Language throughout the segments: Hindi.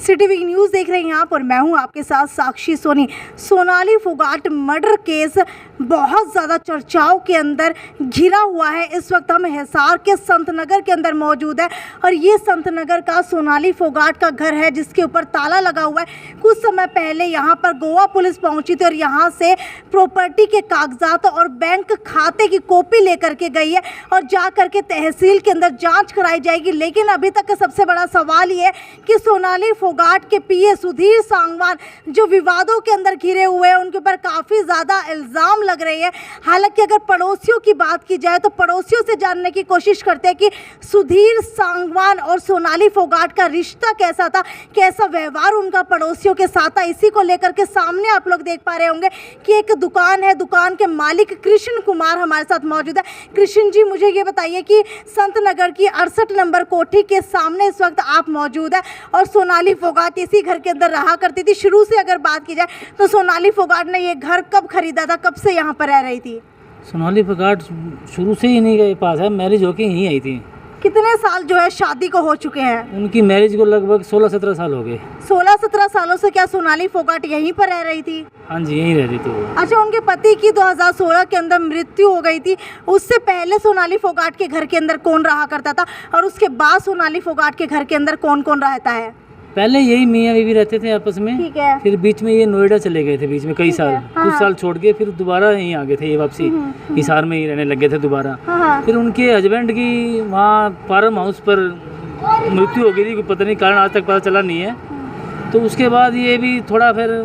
सिटी न्यूज़ देख रहे हैं आप और मैं हूं आपके साथ साक्षी सोनी। सोनाली फोगाट मर्डर केस बहुत ज़्यादा चर्चाओं के अंदर घिरा हुआ है। इस वक्त हम हिसार के संत नगर के अंदर मौजूद है और ये संत नगर का सोनाली फोगाट का घर है जिसके ऊपर ताला लगा हुआ है। कुछ समय पहले यहाँ पर गोवा पुलिस पहुँची थी और यहाँ से प्रॉपर्टी के कागजात और बैंक खाते की कॉपी लेकर के गई है और जा करके तहसील के अंदर जाँच कराई जाएगी। लेकिन अभी तक का सबसे बड़ा सवाल ये है कि सोनाली फोगाट के पीए सुधीर सांगवान जो विवादों के अंदर घिरे हुए हैं उनके ऊपर काफ़ी ज़्यादा इल्ज़ाम लग रहे हैं। हालांकि अगर पड़ोसियों की बात की जाए तो पड़ोसियों से जानने की कोशिश करते हैं कि सुधीर सांगवान और सोनाली फोगाट का रिश्ता कैसा था, कैसा व्यवहार उनका पड़ोसियों के साथ था। इसी को लेकर के सामने आप लोग देख पा रहे होंगे कि एक दुकान है, दुकान के मालिक कृष्ण कुमार हमारे साथ मौजूद है। कृष्ण जी, मुझे ये बताइए कि संत नगर की 68 नंबर कोठी के सामने इस वक्त आप मौजूद है और सोनाली फोगाट इसी घर के अंदर रहा करती थी। शुरू से अगर बात की जाए तो सोनाली फोगाट ने ये घर कब खरीदा था, कब से यहाँ पर रह रही थी? सोनाली फोगाट शुरू से ही नहीं के पास है, मैरिज होके यहीं आई थी। कितने साल जो है शादी को हो चुके हैं? उनकी मैरिज को लगभग 16-17 साल हो गए। 16-17 सालों से क्या सोनाली फोगाट यहीं पर रह रही थी? हाँ जी, यहीं रहती थी वो। अच्छा, उनके पति की 2016 के अंदर मृत्यु हो गई थी। उससे पहले सोनाली फोगाट के घर के अंदर कौन रहा करता था और उसके बाद सोनाली फोगाट के घर के अंदर कौन कौन रहता है? पहले यही मियाँ बीवी रहते थे आपस में। ठीक है। फिर बीच में ये नोएडा चले गए थे, बीच में कई साल, कुछ साल छोड़ के फिर दोबारा यहीं आ गए थे। ये वापसी हिसार में ही रहने लग गए थे दोबारा। फिर उनके हस्बैंड की वहाँ फार्म हाउस पर मृत्यु हो गई थी, पता नहीं कारण आज तक पता चला नहीं है। तो उसके बाद ये भी थोड़ा फिर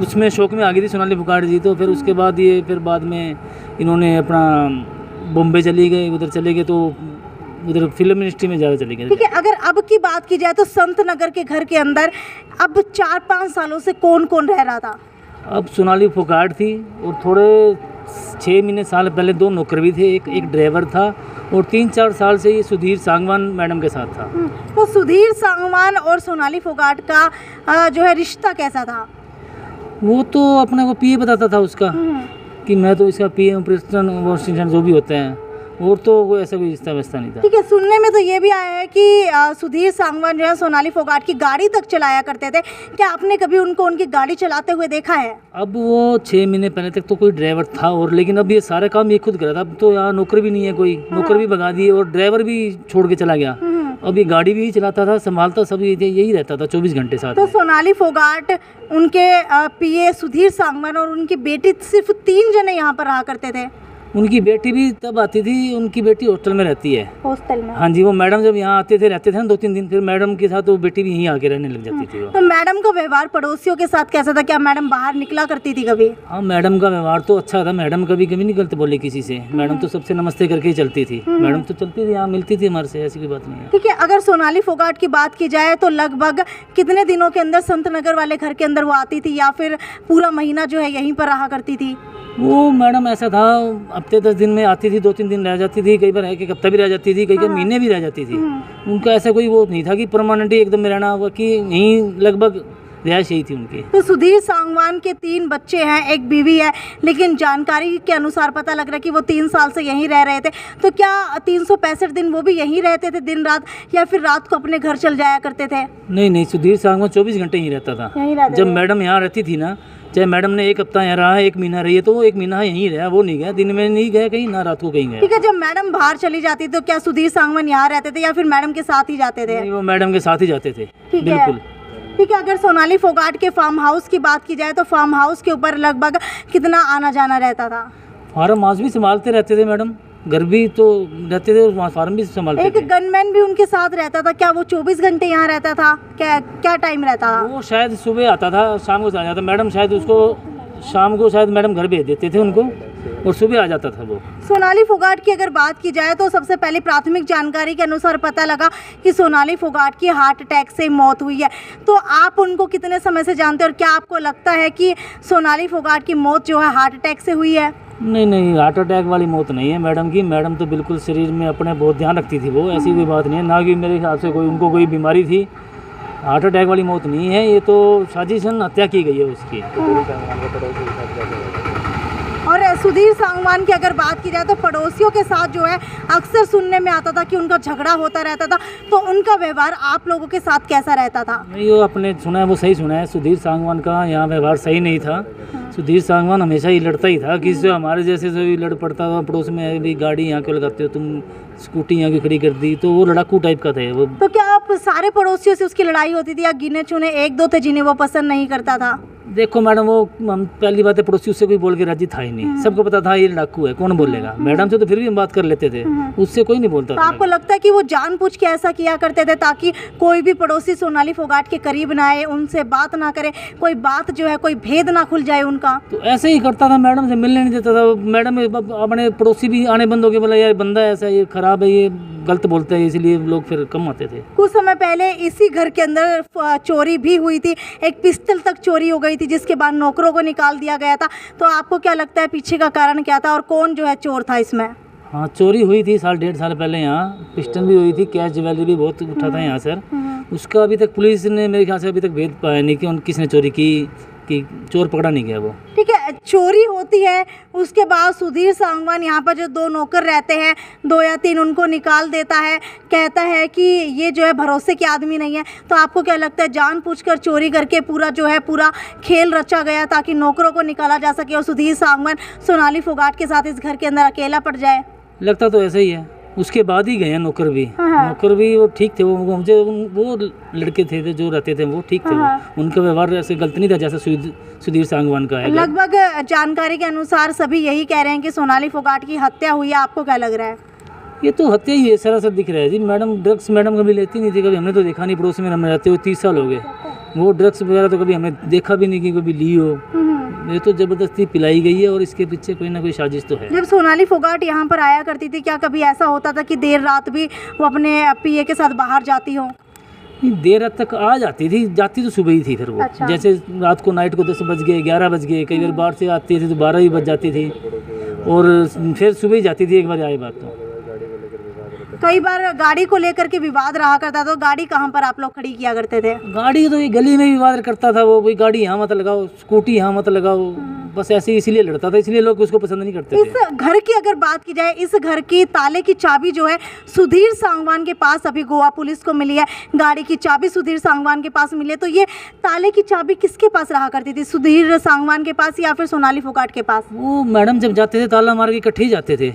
उसमें शौक में आ गई थी सोनाली फोगाट जी। तो फिर उसके बाद ये फिर बाद में इन्होंने अपना बॉम्बे चली गए, उधर चले गए तो उधर फिल्म इंडस्ट्री में ज़्यादा चली गई। ठीक है, अगर अब की बात की जाए तो संत नगर के घर के अंदर अब 4-5 सालों से कौन कौन रह रहा था? अब सोनाली फोगाट थी और थोड़े 6 महीने साल पहले 2 नौकर भी थे, एक ड्राइवर था और 3-4 साल से ये सुधीर सांगवान मैडम के साथ था। तो सुधीर सांगवान और सोनाली फोगाट का जो है रिश्ता कैसा था? वो तो अपने को पीए बताता था उसका कि मैं तो इसका पीए हूँ, प्रेसिडेंट जो भी होते हैं, और तो कोई ऐसा कोई रिश्ता व्यवस्था नहीं था। ठीक है, सुनने में तो ये भी आया है कि सुधीर सांगवान जो है सोनाली फोगाट की गाड़ी तक चलाया करते थे। क्या आपने कभी उनको उनकी गाड़ी चलाते हुए देखा है? अब वो 6 महीने पहले तक तो कोई ड्राइवर था और लेकिन अब ये सारे काम ये खुद कर रहा था। अब तो यहाँ नौकर भी नहीं है, कोई नौकर भी भगा दिए और ड्राइवर भी छोड़ के चला गया। अब ये गाड़ी भी चलाता था, संभालता सब यही रहता था 24 घंटे साथ। तो सोनाली फोगाट, उनके पीए सुधीर सांगवान और उनकी बेटी सिर्फ 3 जने यहाँ पर रहा करते थे? उनकी बेटी भी तब आती थी, उनकी बेटी हॉस्टल में रहती है। हॉस्टल में? हाँ जी, वो मैडम जब यहाँ आते थे, रहते थे ना 2-3 दिन, फिर मैडम के साथ वो बेटी भी यहीं आके रहने लग जाती थी। तो मैडम का व्यवहार पड़ोसियों के साथ कैसा था? क्या मैडम बाहर निकला करती थी कभी? हाँ, मैडम का व्यवहार तो अच्छा था। मैडम कभी नहीं गलत बोले किसी से। मैडम तो सबसे नमस्ते करके ही चलती थी। मैडम तो चलती थी, यहाँ मिलती थी हमारे से, ऐसी कोई बात नहीं है। ठीक है, अगर सोनाली फोगाट की बात की जाए तो लगभग कितने दिनों के अंदर संत नगर वाले घर के अंदर वो आती थी या फिर पूरा महीना जो है यहीं पर रहा करती थी? वो मैडम ऐसा था, हफ्ते 10 दिन में आती थी, 2-3 दिन रह जाती थी, कई बार एक हफ्ता भी रह जाती थी, कई महीने भी रह जाती थी। उनका ऐसा कोई वो नहीं था कि परमानेंट एकदम में रहना हुआ, कि यहीं लगभग रिहाइश यही थी उनकी। तो सुधीर सांगवान के 3 बच्चे हैं, एक बीवी है, लेकिन जानकारी के अनुसार पता लग रहा है कि वो 3 साल से यहीं रह रहे थे। तो क्या 365 दिन वो भी यहीं रहते थे दिन रात, या फिर रात को अपने घर चल जाया करते थे? नहीं, सुधीर सांगवान 24 घंटे यहीं रहता था। जब मैडम यहाँ रहती थी ना, चाहे मैडम ने 1 हफ्ता यहाँ रहा है, 1 महीना रही है, तो वो 1 महीना यहीं रहा, वो नहीं गया, दिन में नहीं गया कहीं, ना रात को कहीं गया। ठीक है, जब मैडम बाहर चली जाती तो क्या सुधीर सांगवान यहाँ रहते थे या फिर मैडम के साथ ही जाते थे? नहीं, वो मैडम के साथ ही जाते थे। बिल्कुल। ठीक है, अगर सोनाली फोगाट के फार्म हाउस की बात की जाए तो फार्म हाउस के ऊपर लगभग कितना आना जाना रहता था? फार्म हाउस भी संभालते रहते थे मैडम, घर भी तो रहते थे और फार्म भी संभालते थे। एक गनमैन भी उनके साथ रहता था, क्या वो 24 घंटे यहाँ रहता था? क्या टाइम रहता था? वो शायद सुबह आता था, शाम को चला जाता। मैडम शायद उसको शाम को शायद मैडम घर भेज देते थे उनको और सुबह आ जाता था वो। सोनाली फोगाट की अगर बात की जाए तो सबसे पहले प्राथमिक जानकारी के अनुसार पता लगा कि सोनाली फोगाट की हार्ट अटैक से मौत हुई है। तो आप उनको कितने समय से जानते हैं और क्या आपको लगता है कि सोनाली फोगाट की मौत जो है हार्ट अटैक से हुई है? नहीं, हार्ट अटैक वाली मौत नहीं है मैडम की। मैडम तो बिल्कुल शरीर में अपने बहुत ध्यान रखती थी, वो ऐसी कोई बात नहीं है, ना कि मेरे हिसाब से उनको कोई बीमारी थी। हार्ट अटैक वाली मौत नहीं है, ये तो साजिशन हत्या की गई है उसकी। और सुधीर सांगवान की अगर बात की जाए तो पड़ोसियों के साथ जो है अक्सर सुनने में आता था कि उनका झगड़ा होता रहता था, तो उनका व्यवहार आप लोगों के साथ कैसा रहता था? नहीं, वो आपने सुना है वो सही सुना है। सुधीर सांगवान का यहाँ व्यवहार सही नहीं था। सुधीर सांगवान हमेशा ही लड़ता ही था, किसी से हमारे जैसे से भी लड़ पड़ता था। पड़ोस में भी गाड़ी यहाँ क्यों लगाते हो तुम, स्कूटी यहाँ की खड़ी कर दी, तो वो लड़ाकू टाइप का था वो। तो क्या आप सारे पड़ोसियों से उसकी लड़ाई होती थी या गिने चुने एक दो थे जिन्हें वो पसंद नहीं करता था? देखो मैडम, वो हम पहली बात है पड़ोसी उससे कोई बोल के राजी था ही नहीं। सबको पता था ये लड़ाकू है, कौन बोलेगा। मैडम से तो फिर भी हम बात कर लेते थे, उससे कोई नहीं बोलता तो था। आपको लगता है कि वो जानबूझ के ऐसा किया करते थे ताकि कोई भी पड़ोसी सोनाली फोगाट के करीब ना आए, उनसे बात ना करे, कोई बात जो है कोई भेद ना खुल जाए उनका? तो ऐसे ही करता था, मैडम से मिलने नहीं देता था। मैडम अपने पड़ोसी भी आने बंद हो गए, बोला यार बंदा ऐसा, ये खराब है, ये गलत बोलते हैं, इसलिए लोग फिर कम आते थे। कुछ समय पहले इसी घर के अंदर चोरी भी हुई थी, एक पिस्टल तक चोरी हो गई थी जिसके बाद नौकरों को निकाल दिया गया था। तो आपको क्या लगता है पीछे का कारण क्या था और कौन जो है चोर था इसमें? हाँ, चोरी हुई थी 1.5 साल पहले यहाँ, पिस्टल भी हुई थी, कैश ज्वेलरी भी बहुत उठा था यहाँ सर। उसका अभी तक पुलिस ने मेरे ख्याल से अभी तक भेद पाया नहीं कि किसने चोरी की, कि चोर पकड़ा नहीं गया वो। ठीक है, चोरी होती है, उसके बाद सुधीर सांगवान यहाँ पर जो 2 नौकर रहते हैं, 2 या 3, उनको निकाल देता है, कहता है कि ये जो है भरोसे के आदमी नहीं है। तो आपको क्या लगता है जानबूझकर चोरी करके पूरा जो है पूरा खेल रचा गया ताकि नौकरों को निकाला जा सके और सुधीर सांगवान सोनाली फोगाट के साथ इस घर के अंदर अकेला पड़ जाए? लगता तो ऐसा ही है। उसके बाद ही गए हैं नौकर भी। नौकर भी वो ठीक थे, वो मुझे वो लड़के थे जो रहते थे वो ठीक थे। उनका व्यवहार ऐसे गलत नहीं था जैसा सुधीर सांगवान का है। लगभग जानकारी के अनुसार सभी यही कह रहे हैं कि सोनाली फोगाट की हत्या हुई है। आपको क्या लग रहा है? ये तो हत्या ही है, सरासर दिख रहा है जी। मैडम ड्रग्स मैडम कभी लेती नहीं थी, कभी हमने तो देखा नहीं। पड़ोस में हम रहते हुए 30 साल हो गए, वो ड्रग्स वगैरह तो कभी हमने देखा भी नहीं कि कभी ली हो। ये तो जबरदस्ती पिलाई गई है और इसके पीछे कोई ना कोई साजिश तो है। जब सोनाली फोगाट यहाँ पर आया करती थी, क्या कभी ऐसा होता था कि देर रात भी वो अपने पीए के साथ बाहर जाती हो? देर रात तक आ जाती थी, जाती तो सुबह ही थी फिर वो। अच्छा। जैसे रात को नाइट को 10 बज गए, 11 बज गए, कई बार बाहर से आती थी तो 12 भी बज जाती थी और फिर सुबह ही जाती थी। एक बार आई बात तो कई बार गाड़ी को लेकर के विवाद रहा करता, तो गाड़ी कहाँ पर आप लोग खड़ी किया करते थे? गाड़ी तो ये गली में विवाद करता था वो, भाई गाड़ी यहाँ मत लगाओ, स्कूटी यहाँ मत लगाओ, बस ऐसे ही इसीलिए लड़ता था, इसलिए लोग उसको पसंद नहीं करते थे। इस घर की अगर बात की जाए, इस घर की ताले की चाबी जो है सुधीर सांगवान के पास अभी गोवा पुलिस को मिली है, गाड़ी की चाबी सुधीर सांगवान के पास मिली है। तो ये ताले की चाबी किसके पास रहा करती थी, सुधीर सांगवान के पास या फिर सोनाली फोगाट के पास? वो मैडम जब जाते थे ताला मार के इकट्ठे ही जाते थे।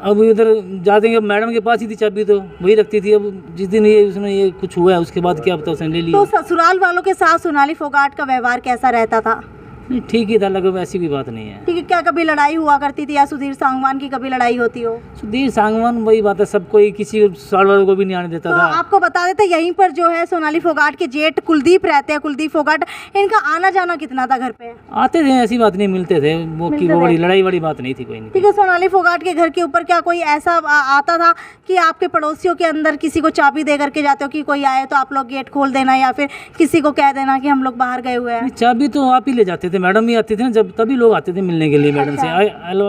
अब इधर जाते हैं, मैडम के पास ही थी चाबी तो वही रखती थी। अब जिस दिन ये कुछ हुआ है उसके बाद क्या पता उसने ले लिया। तो ससुराल वालों के साथ सोनाली फोगाट का व्यवहार कैसा रहता था? नहीं, ठीक ही था, लगभग ऐसी कोई बात नहीं है। ठीक है, क्या कभी लड़ाई हुआ करती थी या सुधीर सांगवान की कभी लड़ाई होती हो? सुधीर सांगवान वही बात है, सबको ही, किसी साल वालों को भी नहीं आने देता तो था। आपको बता देते यहीं पर जो है सोनाली फोगाट के जेठ कुलदीप रहते हैं, कुलदीप फोगाट, इनका आना जाना कितना था घर पे? आते थे, ऐसी बात नहीं, मिलते थे वो की वो बड़ी लड़ाई वाली बात नहीं थी कोई नहीं। ठीक है, सोनाली फोगाट के घर के ऊपर क्या कोई ऐसा आता था कि आपके पड़ोसियों के अंदर किसी को चाबी दे करके जाते हो कि कोई आए तो आप लोग गेट खोल देना या फिर किसी को कह देना कि हम लोग बाहर गए हुए हैं? चाबी तो आप ही ले जाते थे, मैडम ही आती थी ना, जब तभी लोग आते थे मिलने के लिए मैडम से।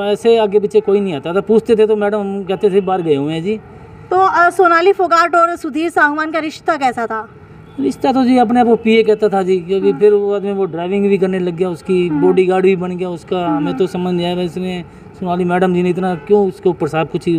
ऐसे आगे पीछे कोई नहीं आता था, पूछते थे तो मैडम हम कहते थे बाहर गए हुए हैं जी। तो सोनाली फोगाट और सुधीर सांगवान का रिश्ता कैसा था? रिश्ता तो जी अपने आप वो पिए कहता था जी, क्योंकि फिर वो आदमी वो ड्राइविंग भी करने लग गया, उसकी बॉडीगार्ड भी बन गया उसका। हमें तो समझ नहीं आया इसमें सोनाली मैडम जी ने इतना क्यों उसके ऊपर साहब कुछ ही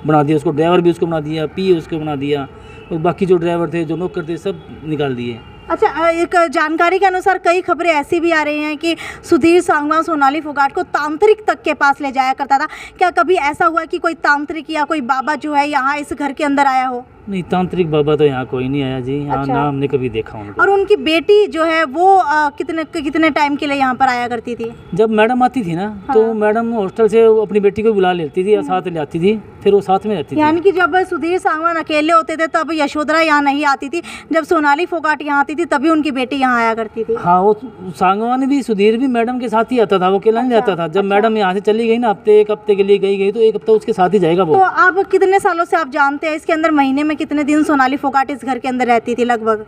बना दिया, उसको ड्राइवर भी उसको बना दिया, पिए उसको बना दिया, और बाकी जो ड्राइवर थे जो नौकर थे सब निकाल दिए। अच्छा, एक जानकारी के अनुसार कई खबरें ऐसी भी आ रही हैं कि सुधीर सांगवान सोनाली फोगाट को तांत्रिक तक के पास ले जाया करता था। क्या कभी ऐसा हुआ कि कोई तांत्रिक या कोई बाबा जो है यहाँ इस घर के अंदर आया हो? नहीं, तांत्रिक बाबा तो यहाँ कोई नहीं आया जी, यहाँ अच्छा। ना हमने कभी देखा उनको। और उनकी बेटी जो है वो कितने टाइम के लिए यहाँ पर आया करती थी? जब मैडम आती थी ना तो मैडम हॉस्टल से अपनी बेटी को बुला लेती थी या साथ ले आती थी, फिर वो साथ में रहती थी। यानी कि जब सुधीर सांगवान अकेले होते थे तब यशोधरा यहाँ नहीं आती थी, जब सोनाली फोगाट यहाँ आती थी तभी उनकी बेटी यहाँ आया करती थी? हाँ, वो सांगवान भी सुधीर भी मैडम के साथ ही आता था, वो अकेला नहीं रहता था। जब मैडम यहाँ से चली गई ना, एक हफ्ते के लिए गई तो एक हफ्ता उसके साथ ही जाएगा वो। तो आप कितने सालों से आप जानते हैं इसके अंदर महीने में कितने दिन सोनाली फोगाट इस घर के अंदर रहती थी? लगभग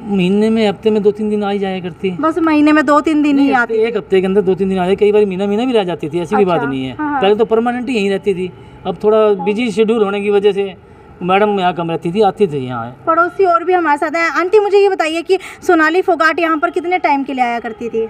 महीने में, हफ्ते में 2-3 दिन आ ही जाया करती। बस महीने में 2-3 दिन ही आती? एक हफ्ते के अंदर 2-3 दिन आ जाए, कई बार महीना भी रह जाती थी, ऐसी भी बात नहीं है। पहले तो परमानेंट ही यहीं रहती थी, अब थोड़ा बिजी शेड्यूल होने की वजह से मैडम यहाँ कम रहती थी, आती थी यहाँ। पड़ोसी और भी हमारे साथ हैं। आंटी, मुझे ये बताइए कि सोनाली फोगाट यहाँ पर कितने टाइम के लिए आया करती थी?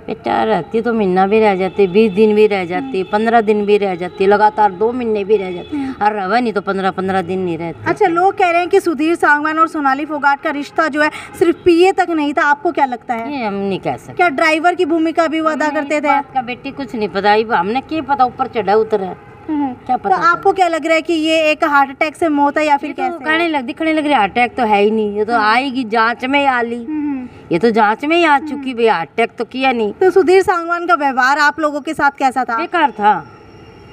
बेटा रहती तो महीना भी रह जाती, 20 दिन भी रह जाती, 15 दिन भी रह जाती, लगातार 2 महीने भी रह जाती, और रवा नहीं तो 15-15 दिन नहीं रहती। अच्छा, लोग कह रहे हैं कि सुधीर सांगवान और सोनाली फोगाट का रिश्ता जो है सिर्फ पीए तक नहीं था, आपको क्या लगता है? ये हम नहीं कह सकते। क्या ड्राइवर की भूमिका भी वो अदा करते थे? बात का बेटी कुछ नहीं पता, हमने क्या पता, ऊपर चढ़ा उतरा क्या तो पता। आपको क्या लग रहा है कि ये एक हार्ट अटैक से मौत है या फिर कैसे? दिखने लग रही हार्ट अटैक तो है ही नहीं, ये तो आएगी जांच में ही आ ली, ये तो जांच में ही आ चुकी भाई, हार्ट अटैक तो किया नहीं। तो सुधीर सांगवान का व्यवहार आप लोगों के साथ कैसा था? बेकार था।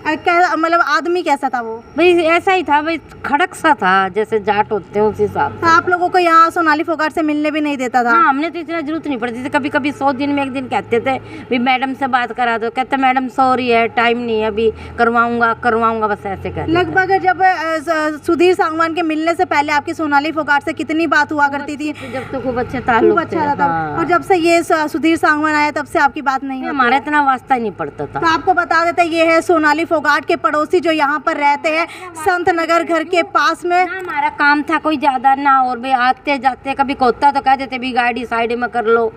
मतलब आदमी कैसा था वो? भाई ऐसा ही था भाई, खड़क सा था जैसे जाट होते हैं उस हिसाब से। तो आप लोगों को यहाँ सोनाली फोगाट से मिलने भी नहीं देता था? हाँ, हमने तो इतना जरूरत नहीं पड़ती थी, कभी कभी 100 दिन में एक दिन कहते थे भी मैडम से बात करा दो, कहते मैडम सॉरी है टाइम नहीं है अभी, करवाऊंगा बस ऐसे कहते। लगभग जब सुधीर सांगवान के मिलने से पहले आपकी सोनाली फोगाट से कितनी बात हुआ करती थी? जब तो खूब अच्छे ताल्लुक थे। अच्छा था। और जब से ये सुधीर सांगवान आया तब से आपकी बात नहीं? हमारा इतना वास्ता ही नहीं पड़ता था। तो आपको बता देते, ये है सोनाली फोगाट के पड़ोसी जो यहाँ पर रहते हैं संत नगर घर के पास में। ना हमारा काम था कोई ज्यादा ना, और भी आते जाते कभी कोता तो कह देते भी गाड़ी साइड में कर लो,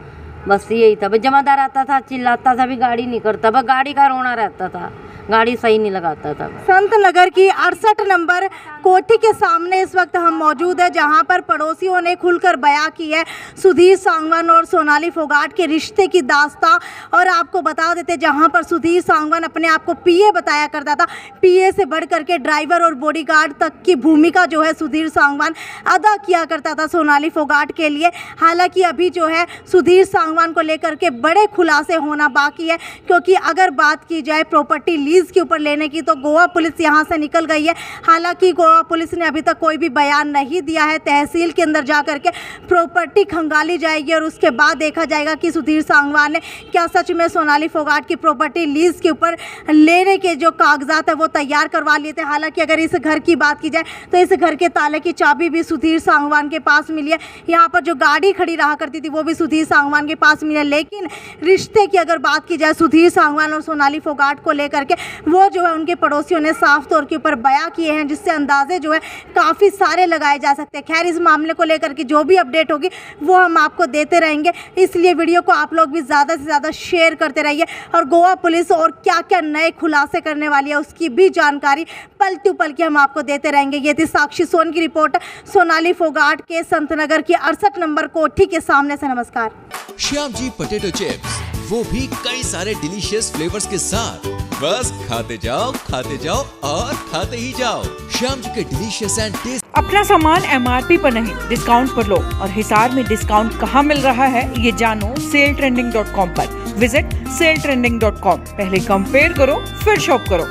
बस यही था। भाई जमादार आता था चिल्लाता था भी गाड़ी नहीं करता, बस गाड़ी का रोना रहता था, गाड़ी सही नहीं लगाता था। संत नगर की 68 नंबर कोठी के सामने इस वक्त हम मौजूद है, जहां पर पड़ोसियों ने खुलकर बयां की है सुधीर सांगवान और सोनाली फोगाट के रिश्ते की दास्तां। और आपको बता देते, जहां पर सुधीर सांगवान अपने आप को पीए बताया करता था, पीए से बढ़ करके ड्राइवर और बॉडीगार्ड तक की भूमिका जो है सुधीर सांगवान अदा किया करता था सोनाली फोगाट के लिए। हालांकि अभी जो है सुधीर सांगवान को लेकर के बड़े खुलासे होना बाकी है, क्योंकि अगर बात की जाए प्रॉपर्टी लीज के ऊपर लेने की तो गोवा पुलिस यहां से निकल गई है। हालांकि गोवा पुलिस ने अभी तक कोई भी बयान नहीं दिया है। तहसील के अंदर जा करके प्रॉपर्टी खंगाली जाएगी और उसके बाद देखा जाएगा कि सुधीर सांगवान ने क्या सच में सोनाली फोगाट की प्रॉपर्टी लीज के ऊपर लेने के जो कागजात है वो तैयार करवा लिए थे। हालांकि अगर इस घर की बात की जाए तो इस घर के ताले की चाबी भी सुधीर सांगवान के पास मिली है। यहाँ पर जो गाड़ी खड़ी रहा करती थी वो भी सुधीर सांगवान के पास मिली है। लेकिन रिश्ते की अगर बात की जाए सुधीर सांगवान और सोनाली फोगाट को लेकर के, वो जो है उनके पड़ोसियों ने साफ तौर के ऊपर बयां किए हैं, जिससे अंदाजे जो है काफ़ी सारे लगाए जा सकते हैं। खैर, इस मामले को लेकर के जो भी अपडेट होगी वो हम आपको देते रहेंगे, इसलिए वीडियो को आप लोग भी ज़्यादा से ज़्यादा शेयर करते रहिए। और गोवा पुलिस और क्या क्या नए खुलासे करने वाली है उसकी भी जानकारी पल टू पल की हम आपको देते रहेंगे। ये थी साक्षी सोन की रिपोर्ट सोनाली फोगाट के संतनगर की 68 नंबर कोठी के सामने से। नमस्कार। श्याम जी पोटैटो चिप्स, वो भी कई सारे डिलीशियस फ्लेवर्स के साथ। बस खाते जाओ और खाते ही जाओ। श्याम जी के डिलीशियस एंड टेस्ट। अपना सामान MRP पर नहीं, डिस्काउंट पर लो। और हिसार में डिस्काउंट कहाँ मिल रहा है ये जानो saletrending.com पर। Visit saletrending.com। पहले कंपेयर करो फिर शॉप करो।